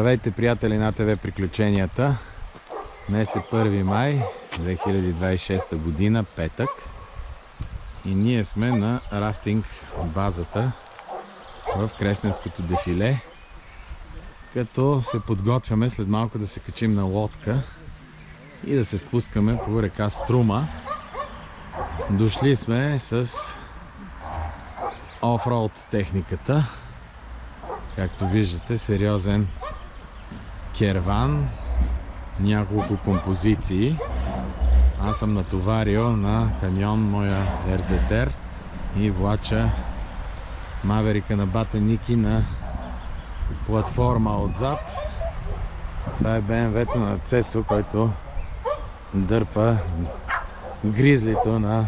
Здравейте, приятели на АТВ Приключенията! Днес е 1 май 2026 година, петък, и ние сме на рафтинг базата в Кресненското дефиле, като се подготвяме след малко да се качим на лодка и да се спускаме по река Струма. Дошли сме с офроуд техниката. Както виждате, сериозен керван, няколко композиции. Аз съм натоварил на камион моя RZR и влача маверика на бата Ники на платформа отзад. Това е BMW-то на Цецо, който дърпа гризлито на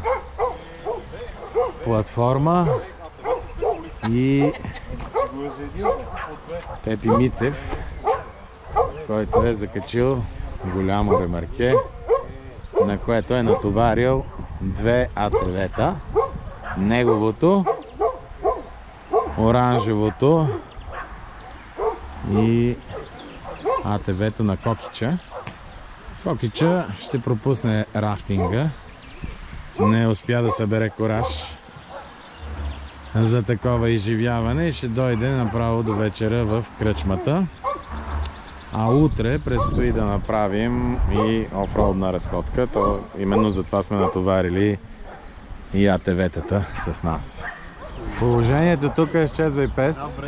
платформа, и Пепи Мицев, който е закачил голямо ремарке, на което е натоварил две АТВ-та. Неговото, оранжевото и АТВ-то на Кокича. Кокича ще пропусне рафтинга. Не успя да събере кораж за такова изживяване и ще дойде направо до вечера в кръчмата. А утре предстои да направим и офроудна разходка. То именно за това сме натоварили и АТВ-тата с нас. Положението тук е изчезва и пес.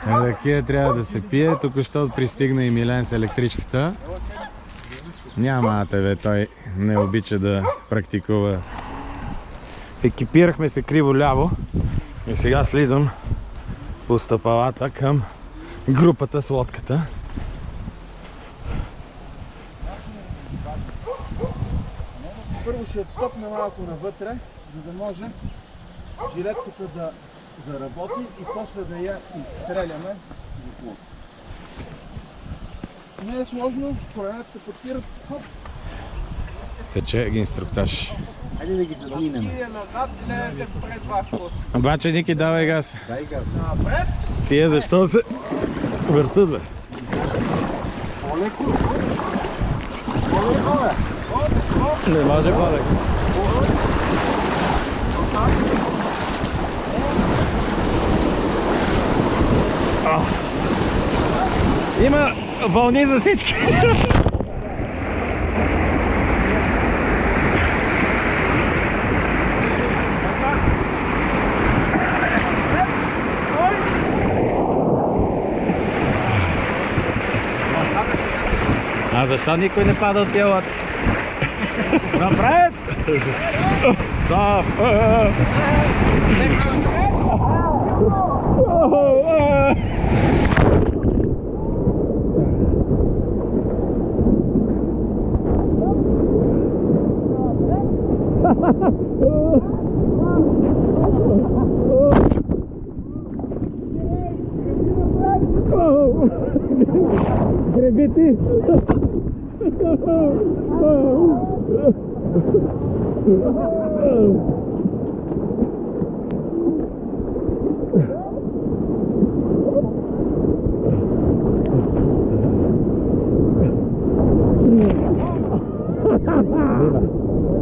Ракия трябва да се пие. Тук ще пристигна и Милен с електричката. Няма АТВ, той не обича да практикува. Екипирахме се криво-ляво и сега слизам по стъпалата към групата с лодката. Първо ще топне малко навътре, за да може жилетката да заработи и после да я изстреляме. Не е сложно, коленете се подпират. Хоп. Тече инструктаж. Хайде да ги задминем. Назад, гледате пред вас. Обаче, Ники, давай газ. Дай газ. Напред. Тия защо се въртат, бе? По-леко. По-леко, бе. Не може по-леко. Има вълни за всички. А защо никой не пада от тялата? Напред! Стоп! Греби ти!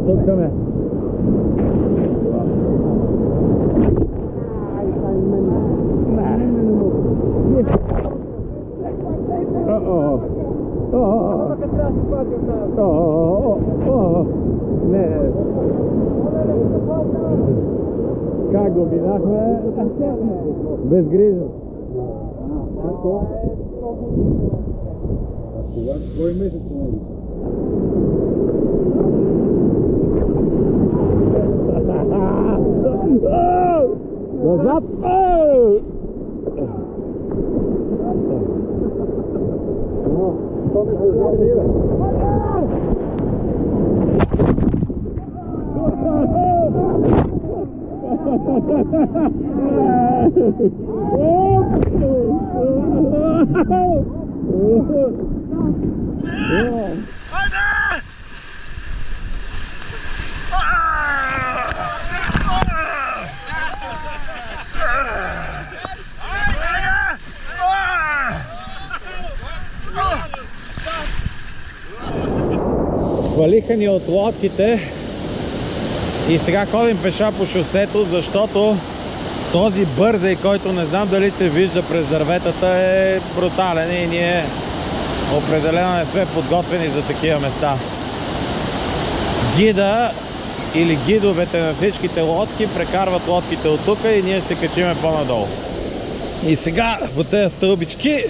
Тук ме. Не. Как го минахме? Безгрижно. Кой месец не е? Назад! Свалиха ни от лодките и сега ходим пеша по шосето, защото този бързей, който не знам дали се вижда през дърветата, е брутален и ние определено не сме подготвени за такива места. Гида или гидовете на всичките лодки прекарват лодките от тук и ние ще се качиме по-надолу. И сега по тези стълбички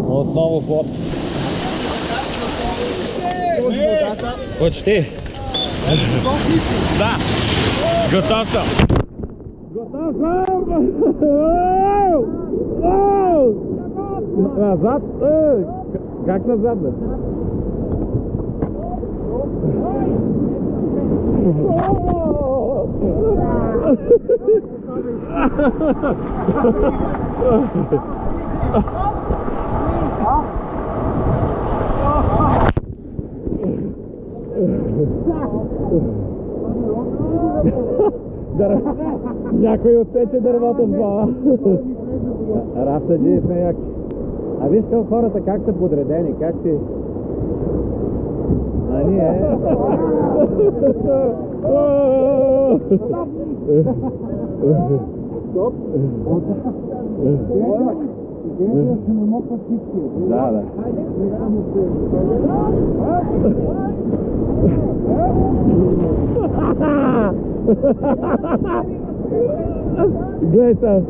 отново ход. Почти. Да, готов съм. Готов съм! Назад? Как назад, бе? Някой отсече дървото в глава. Рафтаджи сме яки. А виж към хората как са подредени, как си... А ние... Стоп! Да, да. Гледай са!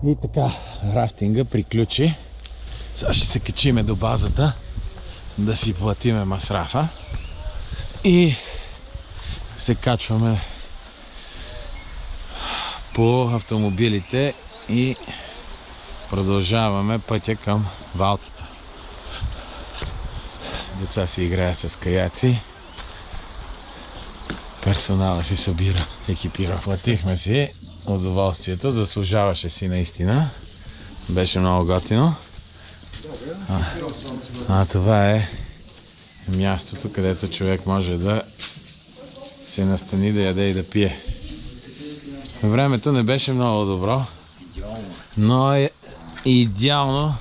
И така, рафтинга приключи. Сега ще се качиме до базата да си платиме масрафа и се качваме по автомобилите и продължаваме пътя към Валтата. Деца си играят с каяци, персонала си събира, екипира. Платихме си удоволствието, заслужаваше си наистина, беше много готино. Това е мястото, където човек може да се настани, да яде и да пие. Времето не беше много добро, но е идеално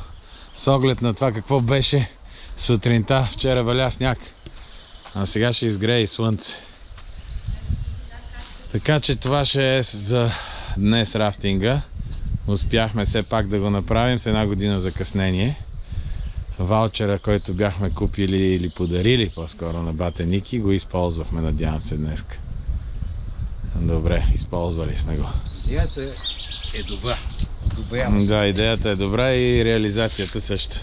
с оглед на това какво беше сутринта. Вчера валя сняг, а сега ще изгрее и слънце. Така че това ще е за днес рафтинга. Успяхме все пак да го направим с една година закъснение. Ваучера, който бяхме купили или подарили по-скоро на бате Ники, го използвахме, надявам се, днес. Добре, използвали сме го. Идеята е добра. Да, идеята е добра и реализацията също.